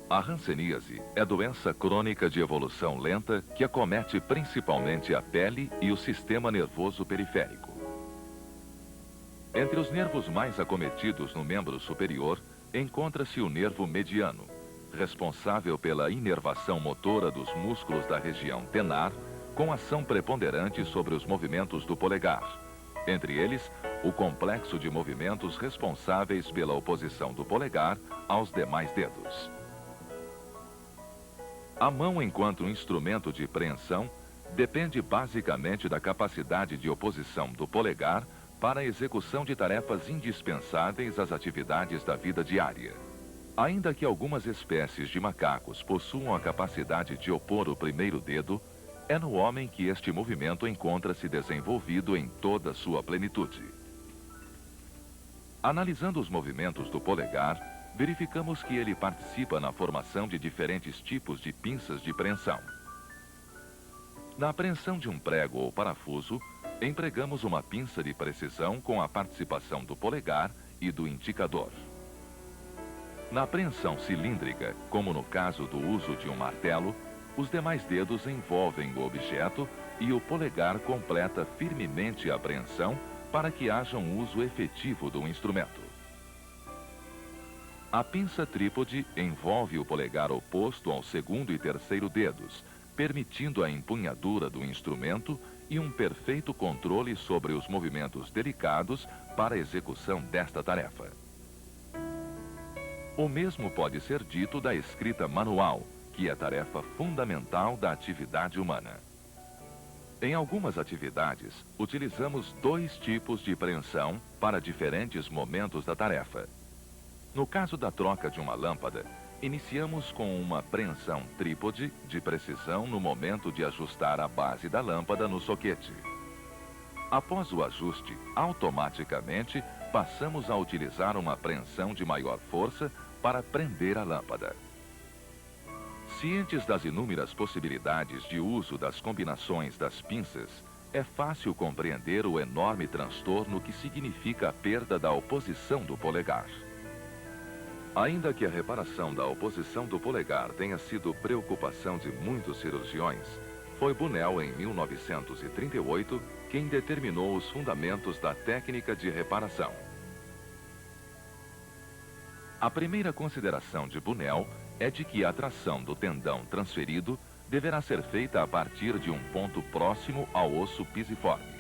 A hanseníase é doença crônica de evolução lenta que acomete principalmente a pele e o sistema nervoso periférico. Entre os nervos mais acometidos no membro superior, encontra-se o nervo mediano, responsável pela inervação motora dos músculos da região tenar, com ação preponderante sobre os movimentos do polegar. Entre eles, o complexo de movimentos responsáveis pela oposição do polegar aos demais dedos. A mão, enquanto instrumento de preensão, depende basicamente da capacidade de oposição do polegar para a execução de tarefas indispensáveis às atividades da vida diária. Ainda que algumas espécies de macacos possuam a capacidade de opor o primeiro dedo, é no homem que este movimento encontra-se desenvolvido em toda sua plenitude. Analisando os movimentos do polegar, verificamos que ele participa na formação de diferentes tipos de pinças de preensão. Na apreensão de um prego ou parafuso, empregamos uma pinça de precisão com a participação do polegar e do indicador. Na apreensão cilíndrica, como no caso do uso de um martelo, os demais dedos envolvem o objeto e o polegar completa firmemente a apreensão para que haja um uso efetivo do instrumento. A pinça trípode envolve o polegar oposto ao segundo e terceiro dedos, permitindo a empunhadura do instrumento e um perfeito controle sobre os movimentos delicados para a execução desta tarefa. O mesmo pode ser dito da escrita manual, que é tarefa fundamental da atividade humana. Em algumas atividades, utilizamos dois tipos de preensão para diferentes momentos da tarefa. No caso da troca de uma lâmpada, iniciamos com uma preensão trípode de precisão no momento de ajustar a base da lâmpada no soquete. Após o ajuste, automaticamente passamos a utilizar uma preensão de maior força para prender a lâmpada. Cientes das inúmeras possibilidades de uso das combinações das pinças, é fácil compreender o enorme transtorno que significa a perda da oposição do polegar. Ainda que a reparação da oposição do polegar tenha sido preocupação de muitos cirurgiões, foi Bunnell, em 1938, quem determinou os fundamentos da técnica de reparação. A primeira consideração de Bunnell é de que a tração do tendão transferido deverá ser feita a partir de um ponto próximo ao osso pisiforme.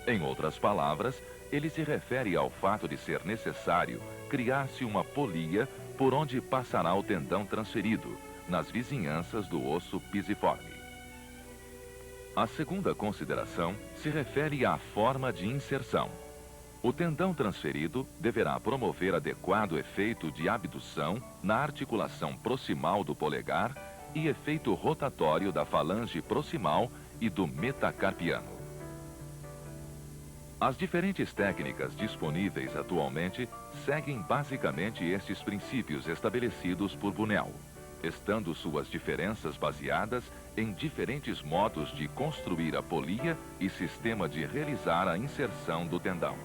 Em outras palavras, ele se refere ao fato de ser necessário criar-se uma polia por onde passará o tendão transferido, nas vizinhanças do osso pisiforme. A segunda consideração se refere à forma de inserção. O tendão transferido deverá promover adequado efeito de abdução na articulação proximal do polegar e efeito rotatório da falange proximal e do metacarpiano. As diferentes técnicas disponíveis atualmente seguem basicamente estes princípios estabelecidos por Bunnell, estando suas diferenças baseadas em diferentes modos de construir a polia e sistema de realizar a inserção do tendão.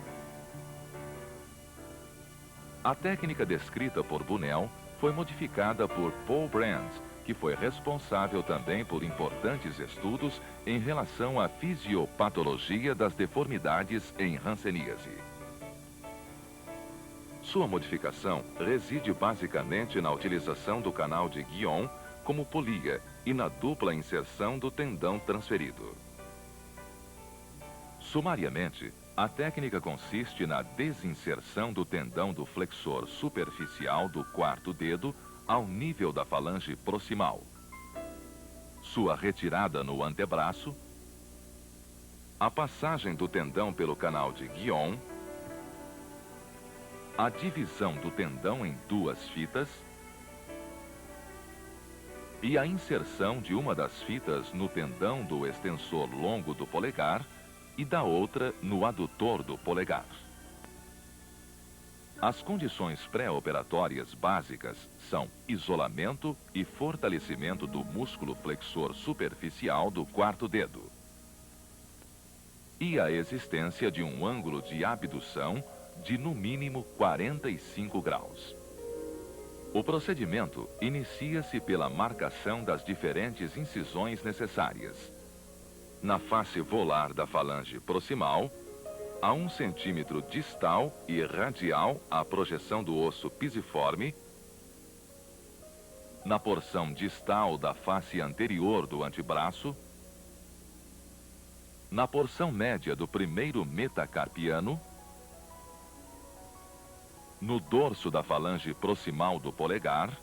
A técnica descrita por Bunnell foi modificada por Paul Brand, que foi responsável também por importantes estudos em relação à fisiopatologia das deformidades em hanseníase. Sua modificação reside basicamente na utilização do canal de Guion como polia e na dupla inserção do tendão transferido. Sumariamente, a técnica consiste na desinserção do tendão do flexor superficial do quarto dedo ao nível da falange proximal, sua retirada no antebraço, a passagem do tendão pelo canal de Guion, a divisão do tendão em duas fitas e a inserção de uma das fitas no tendão do extensor longo do polegar e da outra no adutor do polegar. As condições pré-operatórias básicas são isolamento e fortalecimento do músculo flexor superficial do quarto dedo e a existência de um ângulo de abdução de no mínimo 45 graus. O procedimento inicia-se pela marcação das diferentes incisões necessárias. Na face volar da falange proximal, a 1 centímetro distal e radial a projeção do osso pisiforme. Na porção distal da face anterior do antebraço. Na porção média do primeiro metacarpiano. No dorso da falange proximal do polegar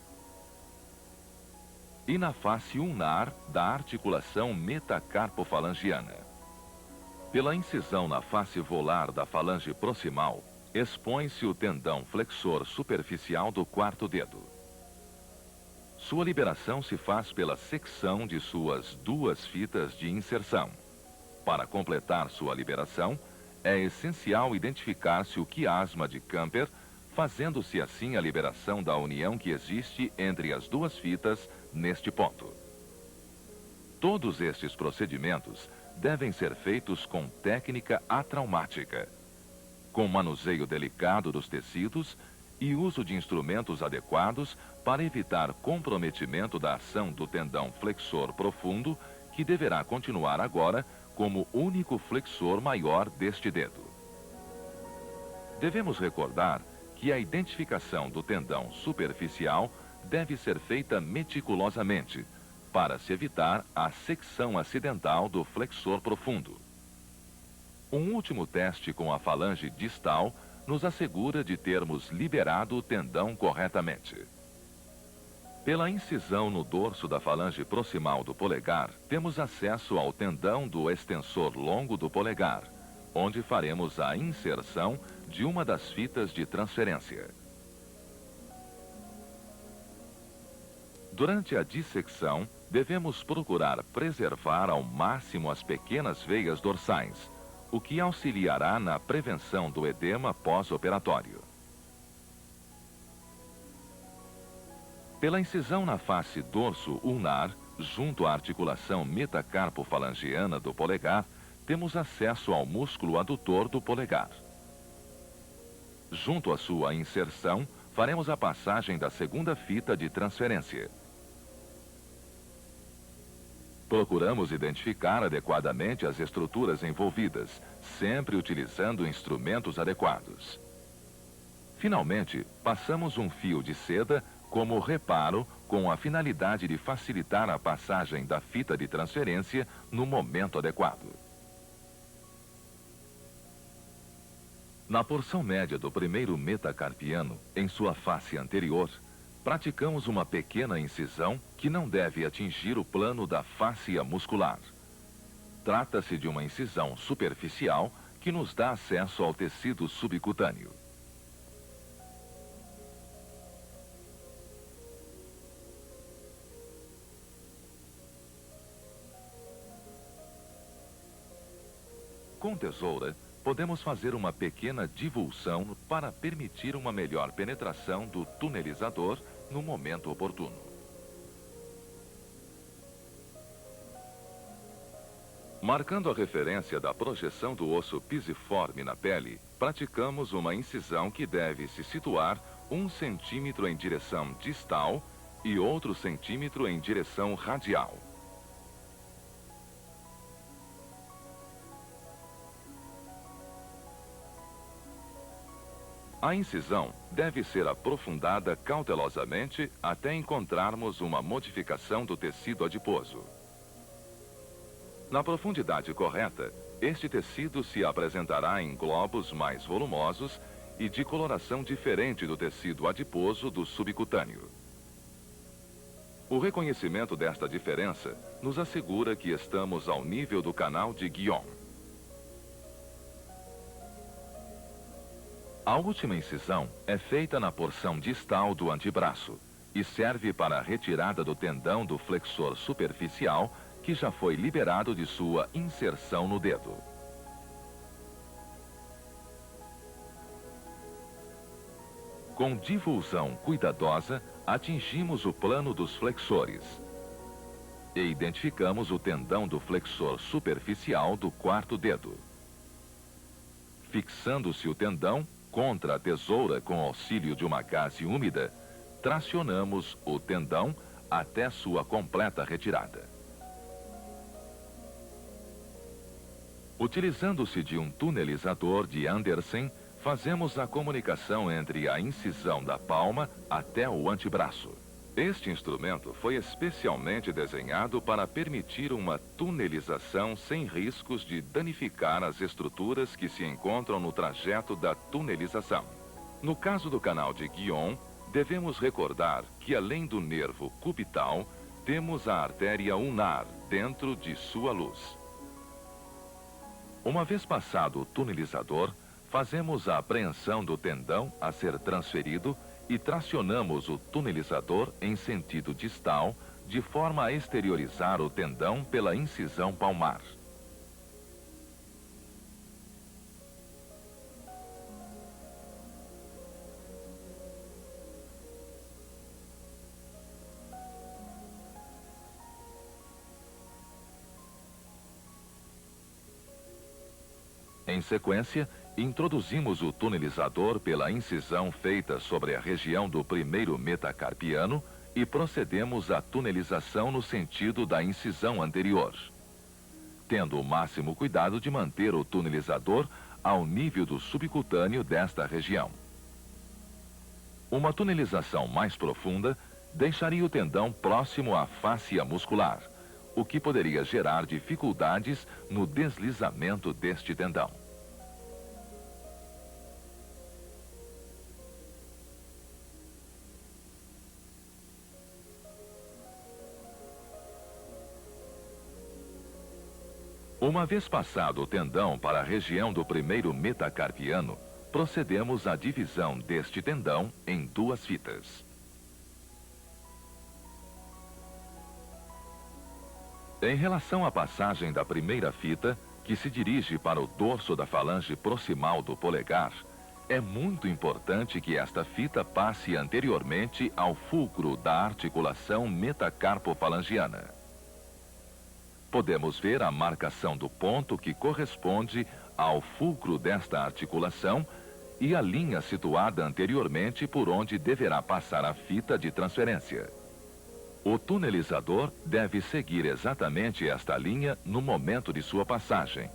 e na face ulnar da articulação metacarpofalangiana. Pela incisão na face volar da falange proximal, expõe-se o tendão flexor superficial do 4º dedo. Sua liberação se faz pela secção de suas 2 fitas de inserção. Para completar sua liberação, é essencial identificar-se o quiasma de Camper, fazendo-se assim a liberação da união que existe entre as 2 fitas neste ponto. Todos estes procedimentos devem ser feitos com técnica atraumática, com manuseio delicado dos tecidos e uso de instrumentos adequados para evitar comprometimento da ação do tendão flexor profundo, que deverá continuar agora como único flexor maior deste dedo. Devemos recordar que a identificação do tendão superficial deve ser feita meticulosamente, para se evitar a secção acidental do flexor profundo. Um último teste com a falange distal nos assegura de termos liberado o tendão corretamente. Pela incisão no dorso da falange proximal do polegar, temos acesso ao tendão do extensor longo do polegar, onde faremos a inserção de uma das fitas de transferência. Durante a dissecção, devemos procurar preservar ao máximo as pequenas veias dorsais, o que auxiliará na prevenção do edema pós-operatório. Pela incisão na face dorso-ulnar, junto à articulação metacarpofalangiana do polegar, temos acesso ao músculo adutor do polegar. Junto à sua inserção, faremos a passagem da 2ª fita de transferência. Procuramos identificar adequadamente as estruturas envolvidas, sempre utilizando instrumentos adequados. Finalmente, passamos um fio de seda como reparo com a finalidade de facilitar a passagem da fita de transferência no momento adequado. Na porção média do primeiro metacarpiano, em sua face anterior, praticamos uma pequena incisão que não deve atingir o plano da fáscia muscular. Trata-se de uma incisão superficial que nos dá acesso ao tecido subcutâneo. Com tesoura, podemos fazer uma pequena divulsão para permitir uma melhor penetração do tunelizador no momento oportuno. Marcando a referência da projeção do osso pisiforme na pele, praticamos uma incisão que deve se situar 1 centímetro em direção distal e outro centímetro em direção radial. A incisão deve ser aprofundada cautelosamente até encontrarmos uma modificação do tecido adiposo. Na profundidade correta, este tecido se apresentará em globos mais volumosos e de coloração diferente do tecido adiposo do subcutâneo. O reconhecimento desta diferença nos assegura que estamos ao nível do canal de Guion. A última incisão é feita na porção distal do antebraço e serve para a retirada do tendão do flexor superficial que já foi liberado de sua inserção no dedo. Com divulsão cuidadosa, atingimos o plano dos flexores e identificamos o tendão do flexor superficial do 4º dedo. Fixando-se o tendão contra a tesoura com auxílio de uma gaze úmida, tracionamos o tendão até sua completa retirada. Utilizando-se de um tunelizador de Andersen, fazemos a comunicação entre a incisão da palma até o antebraço. Este instrumento foi especialmente desenhado para permitir uma tunelização sem riscos de danificar as estruturas que se encontram no trajeto da tunelização. No caso do canal de Guion, devemos recordar que além do nervo cubital, temos a artéria ulnar dentro de sua luz. Uma vez passado o tunelizador, fazemos a apreensão do tendão a ser transferido e tracionamos o tunelizador em sentido distal, de forma a exteriorizar o tendão pela incisão palmar. Em sequência, introduzimos o tunelizador pela incisão feita sobre a região do primeiro metacarpiano e procedemos à tunelização no sentido da incisão anterior, tendo o máximo cuidado de manter o tunelizador ao nível do subcutâneo desta região. Uma tunelização mais profunda deixaria o tendão próximo à fáscia muscular, o que poderia gerar dificuldades no deslizamento deste tendão. Uma vez passado o tendão para a região do primeiro metacarpiano, procedemos à divisão deste tendão em duas fitas. Em relação à passagem da primeira fita, que se dirige para o dorso da falange proximal do polegar, é muito importante que esta fita passe anteriormente ao fulcro da articulação metacarpofalangiana. Podemos ver a marcação do ponto que corresponde ao fulcro desta articulação e a linha situada anteriormente por onde deverá passar a fita de transferência. O tunelizador deve seguir exatamente esta linha no momento de sua passagem.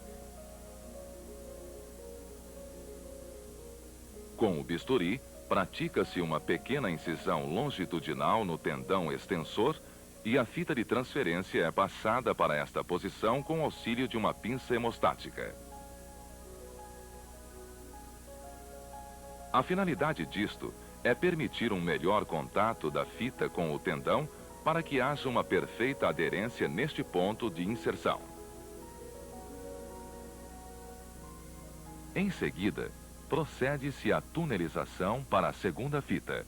Com o bisturi, pratica-se uma pequena incisão longitudinal no tendão extensor e a fita de transferência é passada para esta posição com auxílio de uma pinça hemostática. A finalidade disto é permitir um melhor contato da fita com o tendão para que haja uma perfeita aderência neste ponto de inserção. Em seguida, procede-se à tunelização para a segunda fita.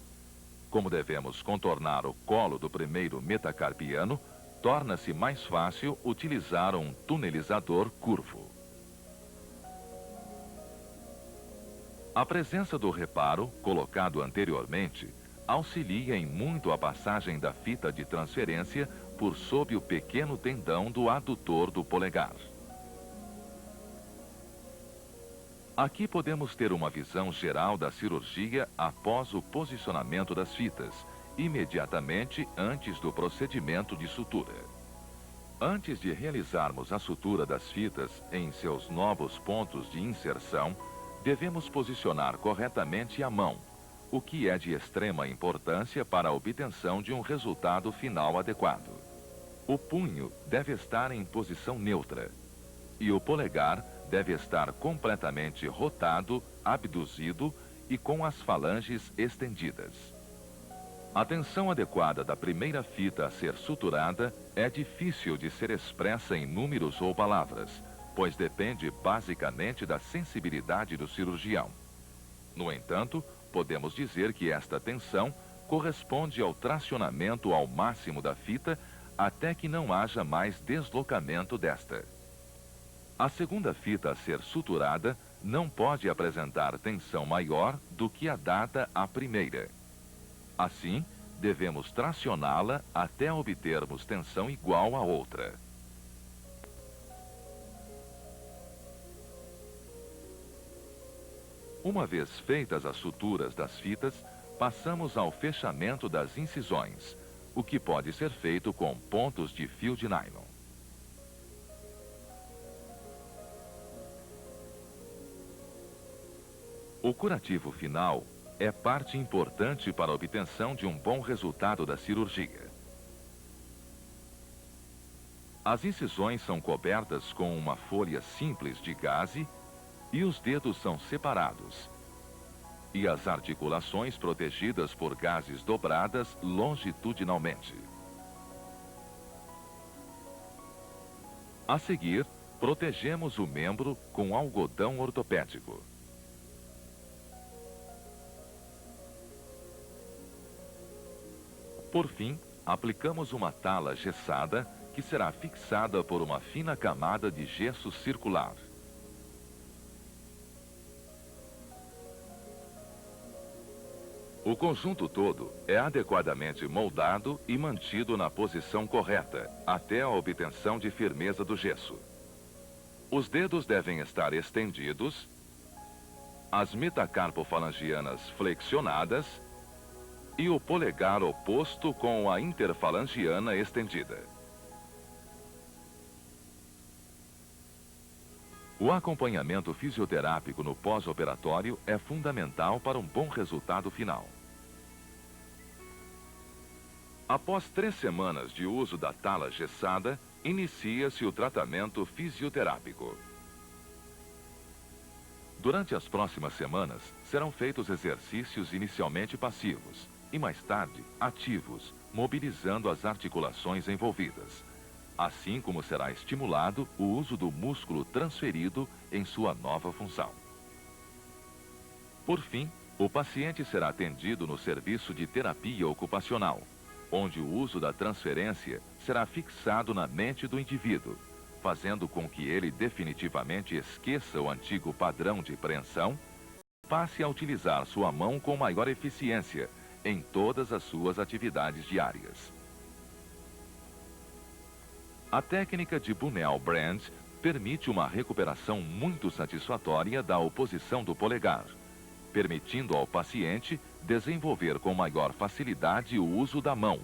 Como devemos contornar o colo do primeiro metacarpiano, torna-se mais fácil utilizar um tunelizador curvo. A presença do reparo, colocado anteriormente, auxilia em muito a passagem da fita de transferência por sob o pequeno tendão do adutor do polegar. Aqui podemos ter uma visão geral da cirurgia após o posicionamento das fitas, imediatamente antes do procedimento de sutura. Antes de realizarmos a sutura das fitas em seus novos pontos de inserção, devemos posicionar corretamente a mão, o que é de extrema importância para a obtenção de um resultado final adequado. O punho deve estar em posição neutra e o polegar deve estar completamente rotado, abduzido e com as falanges estendidas. A tensão adequada da primeira fita a ser suturada é difícil de ser expressa em números ou palavras, pois depende basicamente da sensibilidade do cirurgião. No entanto, podemos dizer que esta tensão corresponde ao tracionamento ao máximo da fita até que não haja mais deslocamento desta. A segunda fita a ser suturada não pode apresentar tensão maior do que a dada à primeira. Assim, devemos tracioná-la até obtermos tensão igual à outra. Uma vez feitas as suturas das fitas, passamos ao fechamento das incisões, o que pode ser feito com pontos de fio de nylon. O curativo final é parte importante para a obtenção de um bom resultado da cirurgia. As incisões são cobertas com uma folha simples de gaze e os dedos são separados, e as articulações protegidas por gases dobradas longitudinalmente. A seguir, protegemos o membro com algodão ortopédico. Por fim, aplicamos uma tala gessada que será fixada por uma fina camada de gesso circular. O conjunto todo é adequadamente moldado e mantido na posição correta, até a obtenção de firmeza do gesso. Os dedos devem estar estendidos, as metacarpofalangianas flexionadas e o polegar oposto com a interfalangiana estendida. O acompanhamento fisioterápico no pós-operatório é fundamental para um bom resultado final. Após 3 semanas de uso da tala gessada, inicia-se o tratamento fisioterápico. Durante as próximas semanas, serão feitos exercícios inicialmente passivos e mais tarde ativos, mobilizando as articulações envolvidas, assim como será estimulado o uso do músculo transferido em sua nova função. Por fim, o paciente será atendido no serviço de terapia ocupacional, onde o uso da transferência será fixado na mente do indivíduo, fazendo com que ele definitivamente esqueça o antigo padrão de preensão e passe a utilizar sua mão com maior eficiência em todas as suas atividades diárias. A técnica de Bunnell-Brand permite uma recuperação muito satisfatória da oposição do polegar, permitindo ao paciente desenvolver com maior facilidade o uso da mão,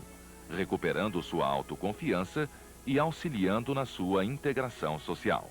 recuperando sua autoconfiança e auxiliando na sua integração social.